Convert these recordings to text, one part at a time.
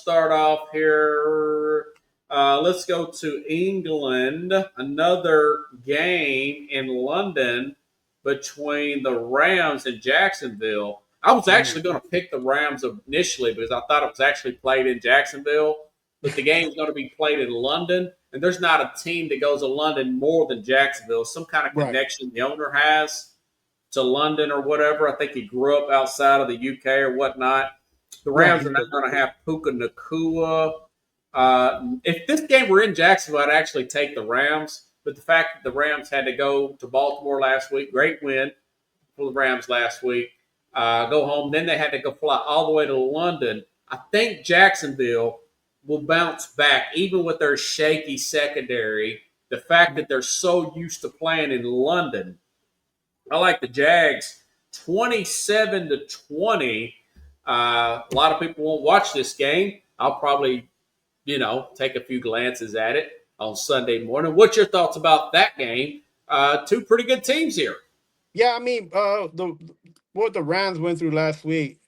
start off here. Let's go to England. Another game in London between the Rams and Jacksonville. I was actually going to pick the Rams initially because I thought it was actually played in Jacksonville, but the game is going to be played in London. And there's not a team that goes to London more than Jacksonville. Some kind of Right. connection the owner has to London or whatever. I think he grew up outside of the UK or whatnot. The Right. Rams are not going to have Puka Nakua. If this game were in Jacksonville, I'd actually take the Rams. But the fact that the Rams had to go to Baltimore last week, great win for the Rams last week, go home. Then they had to go fly all the way to London. I think Jacksonville will bounce back, even with their shaky secondary. The fact that they're so used to playing in London, I like the Jags 27-20. A lot of people won't watch this game. I'll probably, take a few glances at it on Sunday morning. What's your thoughts about that game? Two pretty good teams here. Yeah, I mean, the what the Rams went through last week,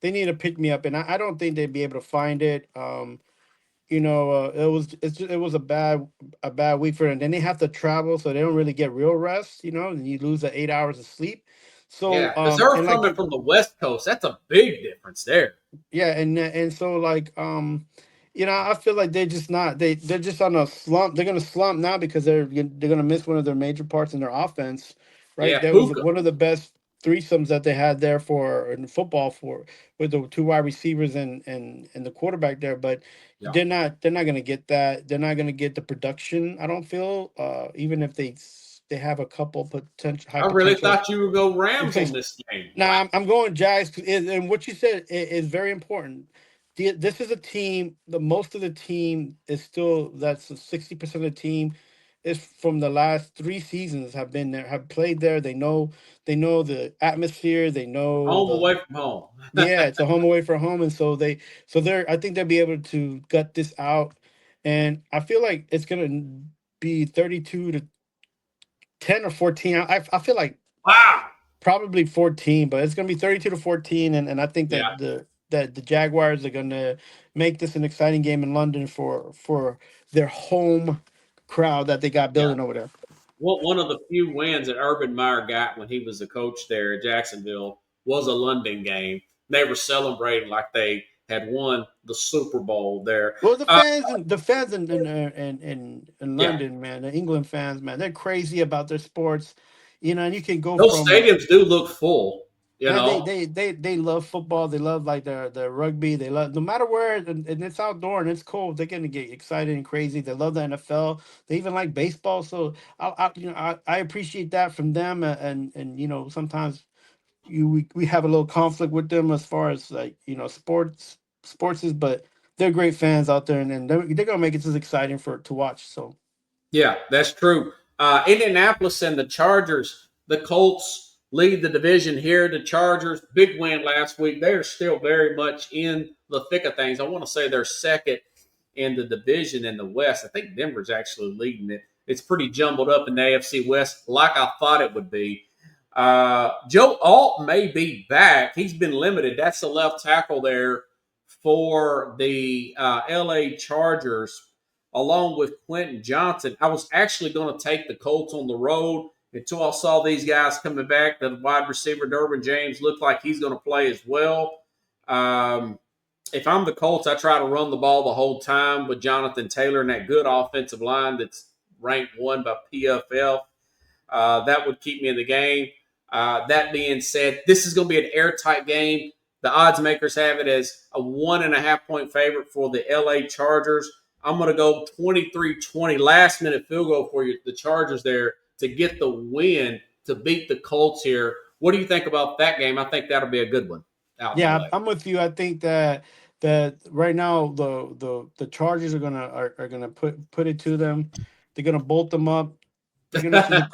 they need to pick me up, and I don't think they'd be able to find it. It was a bad week for them. Then they have to travel, so they don't really get real rest. And you lose the 8 hours of sleep. So Yeah, because they're and like coming from the West Coast. That's a big difference there. yeah, and so like I feel like they're just on a slump. They're gonna slump now because they're gonna miss one of their major parts in their offense, right? Yeah, That was Puka. one of the best threesomes that they had there for in football for with the two wide receivers and the quarterback there, but Yeah. they're not gonna get that. They're not gonna get the production. I don't feel even if they have a couple potential high I really potential thought you would go Rams on replacement. this game. No, Wow. I'm going Jags, and what you said is very important. This is a team. The most of the team is still that's 60% of the team is from the last 3 seasons have been there, have played there. They know the atmosphere. They know Home the away from home. yeah. It's a home away from home, and so I think they'll be able to gut this out, and I feel like it's gonna be 32-10 or 14. I feel like Wow. probably 14, but it's going to be 32-14, and I think Yeah. that the Jaguars are going to make this an exciting game in London for their home crowd that they got Yeah. building over there. One of the few wins that Urban Meyer got when he was the coach there at Jacksonville was a London game. They were celebrating like they had won the Super Bowl there. Well, Uh, the fans in yeah, London, man, the England fans, man, they're crazy about their sports, and you can go those from. stadiums do look full. You Man, they know, they they they love football. They love like their rugby. They love no matter where, and it's outdoor and it's cold. They're gonna get excited and crazy. They love the NFL. They even like baseball. So I appreciate that from them. And sometimes we have a little conflict with them as far as like sports is, but they're great fans out there, and they're gonna make it just exciting for to watch. So yeah, that's true. Indianapolis and the Chargers, the Colts lead the division here. The Chargers, big win last week. They are still very much in the thick of things. I want to say they're second in the division in the West. I think Denver's actually leading it. It's pretty jumbled up in the AFC West, like I thought it would be. Joe Alt may be back. He's been limited. That's the left tackle there for the LA Chargers, along with Quentin Johnson. I was actually going to take the Colts on the road until I saw these guys coming back. The wide receiver, Derwin James, looked like he's going to play as well. If I'm the Colts, I try to run the ball the whole time with Jonathan Taylor and that good offensive line that's ranked 1 by PFF. That would keep me in the game. That being said, this is going to be an airtight game. The odds makers have it as a 1.5 point favorite for the LA Chargers. I'm going to go 23-20, last minute field goal for you, the Chargers there to get the win to beat the Colts here. What do you think about that game? I think that'll be a good one out in yeah, LA. I'm with you. I think that right now the Chargers are gonna put it to them. They're gonna bolt them up. You're gonna see the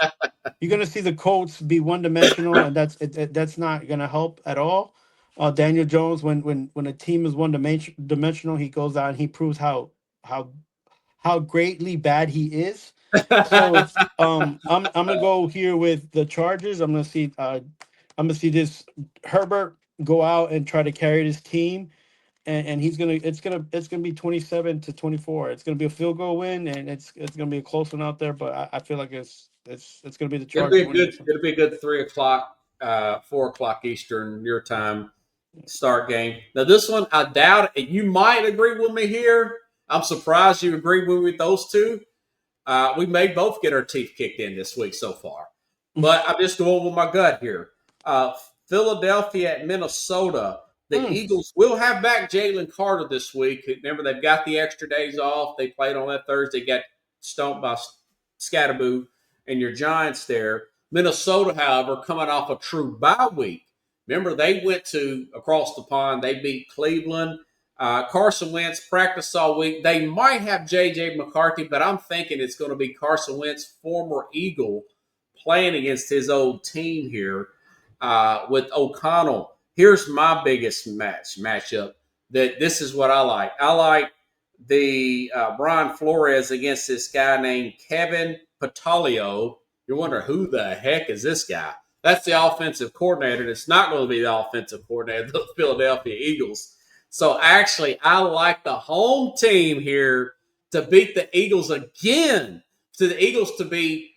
you're gonna see the Colts be one dimensional, and that's not gonna help at all. Daniel Jones, when a team is one dimensional, he goes out and he proves how how greatly bad he is. So I'm gonna go here with the Chargers. I'm gonna see this Herbert go out and try to carry this team. and he's gonna it's gonna be 27-24. It's gonna be a field goal win, and it's gonna be a close one out there. But I feel like it's gonna be the It'll be Chargers a winning good. this one. It'll be a good 3 o'clock, 4 o'clock Eastern your time start game. Now this one, I doubt it. You might agree with me here. I'm surprised you agree with me with those two. We may both get our teeth kicked in this week so far, but I'm just going with my gut here. Uh, Philadelphia at Minnesota. The Mm. Eagles will have back Jalen Carter this week. Remember, they've got the extra days off. They played on that Thursday, got stomped by Scatterboo and your Giants there. Minnesota, however, coming off a true bye week. Remember, they went to across the pond. They beat Cleveland. Carson Wentz practiced all week. They might have J.J. McCarthy, but I'm thinking it's going to be Carson Wentz, former Eagle, playing against his old team here with O'Connell. Here's my biggest matchup. That this is what I like. I like the Brian Flores against this guy named Kevin Patalio. You wonder who the heck is this guy? That's the offensive coordinator. It's not going to be the offensive coordinator of the Philadelphia Eagles. So actually, I like the home team here to beat the Eagles again. To the Eagles to be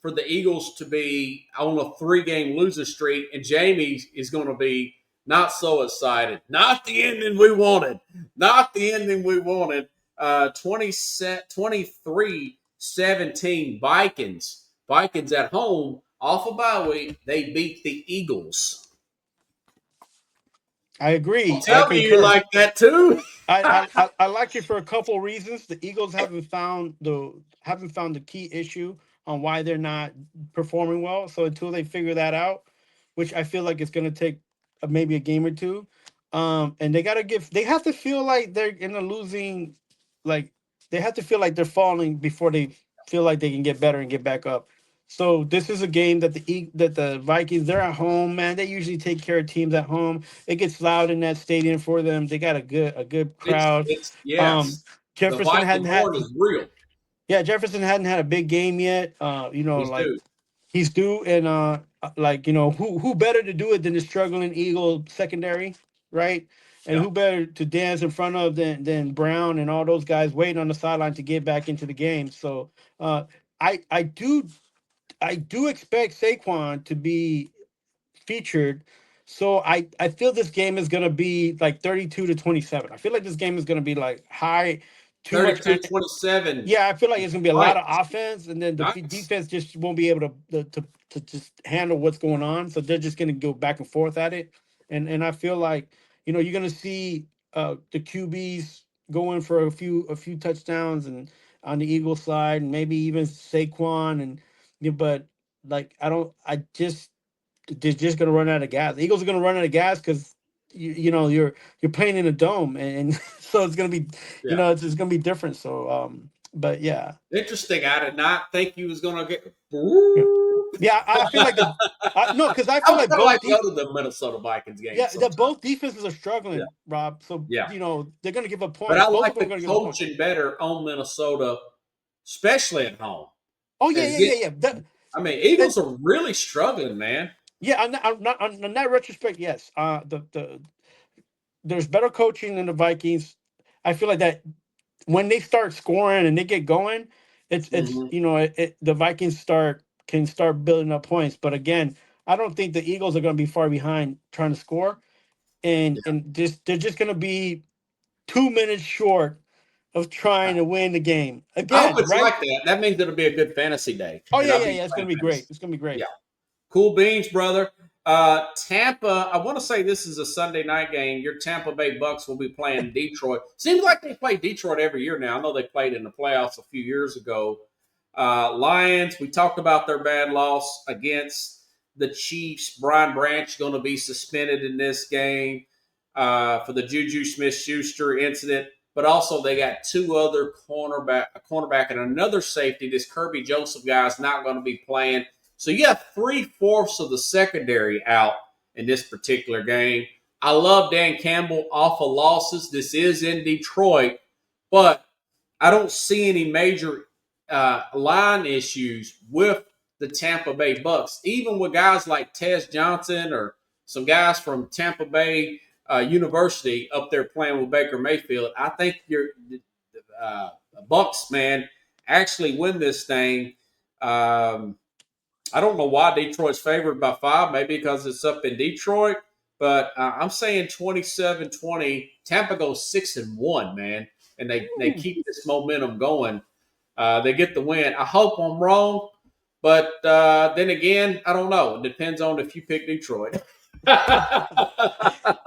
for the Eagles to be on a 3-game losing streak, and Jamie is going to be not so excited. Not the ending we wanted. Not the ending we wanted. 23-17 Vikings. Vikings at home off of bye week. They beat the Eagles. I agree. I Tell me you concur. like that too. I like it for a couple of reasons. The Eagles haven't found the key issue on why they're not performing well. So until they figure that out, which I feel like it's going to take maybe a game or two, and they have to feel like they're in a losing, like they have to feel like they're falling before they feel like they can get better and get back up. So this is a game that the Vikings, they're at home, man. They usually take care of teams at home. It gets loud in that stadium for them. They got a good crowd. It's Um, yes. The Jefferson Viking hadn't had horn is real. yeah, Jefferson hadn't had a big game yet. He's Like due. he's due, and like who better to do it than the struggling Eagle secondary, right? And Yeah. who better to dance in front of than Brown and all those guys waiting on the sideline to get back into the game. So uh, I do expect Saquon to be featured. So I feel this game is gonna be like 32-27. I feel like this game is gonna be like high, too much. 32-27 Yeah, I feel like it's gonna be a lot of Vikings. offense, and then the Nice. defense just won't be able to just handle what's going on. So they're just gonna go back and forth at it, and I feel like you're gonna see the QBs going for a few touchdowns and on the Eagles side, and maybe even Saquon but like they're just gonna run out of gas. The Eagles are gonna run out of gas because you're playing in a dome, and so it's gonna be Yeah. it's gonna be different. So but yeah, Interesting. I did not think he was going to get. yeah, Ooh. yeah. I feel like no, because I I feel would like kind of like to go to the Minnesota Vikings game yeah, that sometime. both defenses are Yeah. struggling, Rob. So Yeah. they're gonna give up But I points. Both of like them are the gonna give up points. coaching better on Minnesota, especially at home. Oh yeah, And yeah, get, yeah, yeah. I mean, That, Eagles are really struggling, man. yeah, on that retrospect, yes. There's better coaching in the Vikings. I feel like that when they start scoring and they get going, it's Hmm. the Vikings can start building up points. But again, I don't think the Eagles are going to be far behind trying to score, and Yeah. they're just going to be 2 minutes short of trying to win the game I hope again, it's right? like that. That means it'll be a good fantasy day, Oh and yeah, I'll yeah, be yeah. It's going playing to be great. fantasy. It's going to be great. Yeah. Cool beans, brother. Tampa, I want to say this is a Sunday night game. Your Tampa Bay Bucks will be playing Detroit. Seems like they play Detroit every year now. I know they played in the playoffs a few years ago. Lions, we talked about their bad loss against the Chiefs. Brian Branch going to be suspended in this game for the Juju Smith-Schuster incident. But also they got two other a cornerback and another safety. This Kirby Joseph guy is not going to be playing. So you have 3/4 of the secondary out in this particular game. I love Dan Campbell off of losses. This is in Detroit, but I don't see any major line issues with the Tampa Bay Bucks, even with guys like Tez Johnson or some guys from Tampa Bay. University up there playing with Baker Mayfield. I think your uh, Bucks, man, actually win this thing. Um, I don't know why Detroit's favored by 5, maybe because it's up in Detroit, but I'm saying 27-20. Tampa goes 6-1, man, and they Ooh. keep this momentum going. They get the win. I hope I'm wrong, but then again, I don't know. It depends on if you pick Detroit.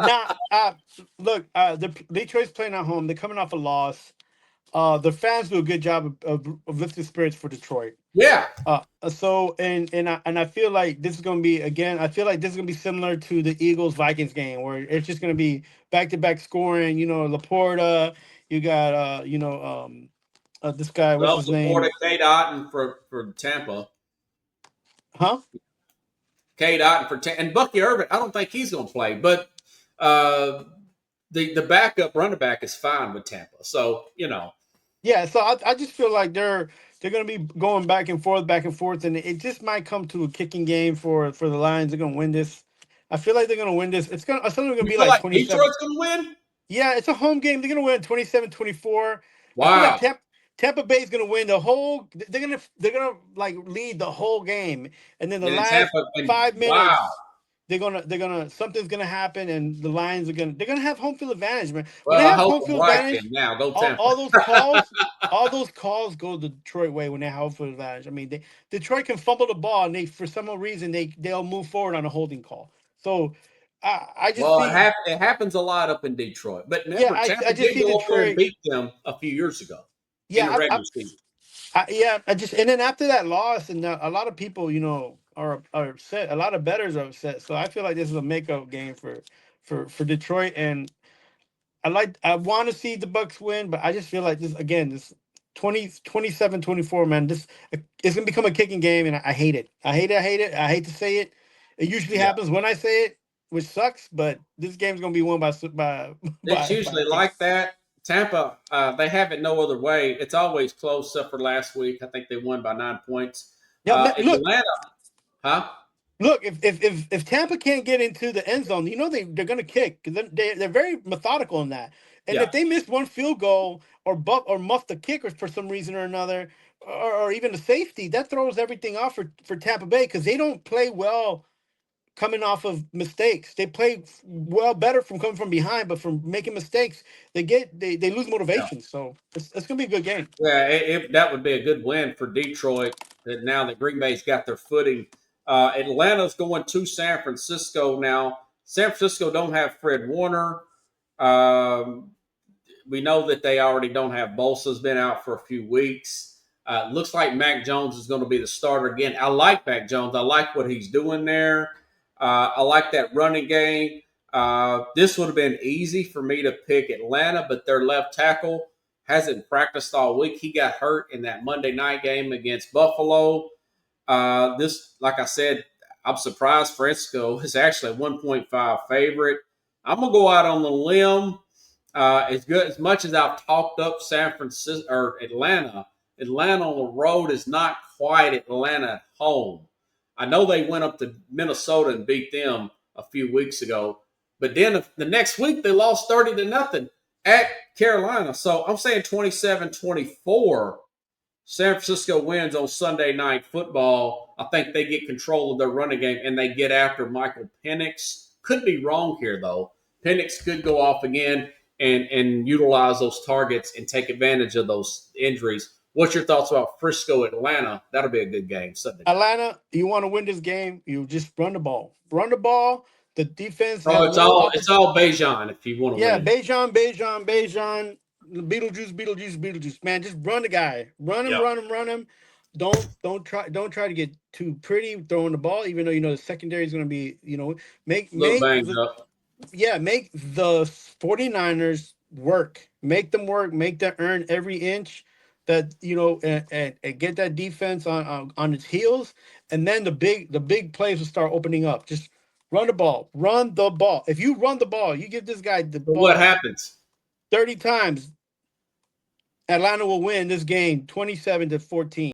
Now, look, the Detroit's playing at home. They're coming off a loss. The fans do a good job of lifting spirits for Detroit. Yeah. So and I feel like this is going to be again. I feel like this is going to be similar to the Eagles Vikings game where it's just going to be back to back scoring. You know, Laporta. You got this guy. What's Well, his supported name? Kate Otten for Tampa. Huh? Kate Otten for Tampa. And Bucky Irvin, I don't think he's going to play, but uh, the backup running back is fine with Tampa. So, Yeah. So I just feel like they're going to be going back and forth, and it just might come to a kicking game for the Lions. They're going to win this. I feel like they're going to win this. It's only going to you be feel like like 27. Detroit's going to win? Yeah, it's a home game. They're going to win 27-24. I feel like Wow. Tampa Bay is going to win the whole. They're gonna like lead the whole game, and then the And then last Tampa, and 5 minutes wow. they're gonna something's gonna happen, and the Lions they're gonna have home field advantage, man. When they Well, I have hope home I'm field right then. advantage, Now, go all, Tampa. all those calls, all those calls go the Detroit way when they have home field advantage. I mean, Detroit can fumble the ball, and they for some reason they'll move forward on a holding call. So I just Well, see. it happens a lot up in Detroit. But Yeah, remember, I Tampa just did see go over there and Detroit. beat them a few years ago in the Yeah, regular season. yeah, I just and then after that loss, and a lot of people, are upset. A lot of bettors are upset. So I feel like this is a makeup game for Detroit, and I want to see the Bucks win, but I just feel like this 27-24, man. This it's gonna become a kicking game, and I hate it. I hate it. I hate it. I hate to say it. It usually Yeah. happens when I say it, which sucks. But this game's gonna be won by It's by usually a kick. like that. Tampa, they have it no other way. It's always close, except for last week. I think they won by 9 points. Yeah, look, Atlanta, huh? Look, if Tampa can't get into the end zone, they're gonna kick because they're very methodical in that. And Yeah. if they miss one field goal or muff the kicker for some reason or another, or even a safety, that throws everything off for Tampa Bay because they don't play well coming off of mistakes. They play well better from coming from behind, but from making mistakes, they lose Yeah. motivation. So it's gonna be a good game. Yeah, that would be a good win for Detroit. That now that Green Bay's got their footing, Atlanta's going to San Francisco now. San Francisco don't have Fred Warner. Um, we know that they already don't have Bosa's been out for a few weeks. Looks like Mac Jones is going to be the starter again. I like Mac Jones. I like what he's doing there. I like that running game. This would have been easy for me to pick Atlanta, but their left tackle hasn't practiced all week. He got hurt in that Monday night game against Buffalo. Like I said, I'm surprised Fresco is actually a 1.5 favorite. I'm gonna go out on the limb. As good as much as I've talked up San Francisco or Atlanta, Atlanta on the road is not quite Atlanta at home. I know they went up to Minnesota and beat them a few weeks ago, but then the next week they lost 30-0 at Carolina. So I'm saying 27-24. San Francisco wins on Sunday Night Football. I think they get control of their running game and they get after Michael Penix. Could be wrong here though. Penix could go off again and utilize those targets and take advantage of those injuries. What's your thoughts about Frisco Atlanta? That'll be a good game Sunday night. Atlanta, you want to win this game, you just run the ball. Run the ball. The defense Oh, has no it's opportunity. all Bejan if you want to Yeah, win. Bejan, Beetlejuice. Man, just run the guy. Run him, Yep. run him, run him. Don't try to get too pretty throwing the ball, even though the secondary is going to be, make Look make banged the up. yeah, make the 49ers work. Make them work. Make them earn every inch that and get that defense on its heels, and then the big plays will start opening up. Just run the ball. Run the ball. If you run the ball, you give this guy the But what ball happens? 30 times, Atlanta will win this game 27-14.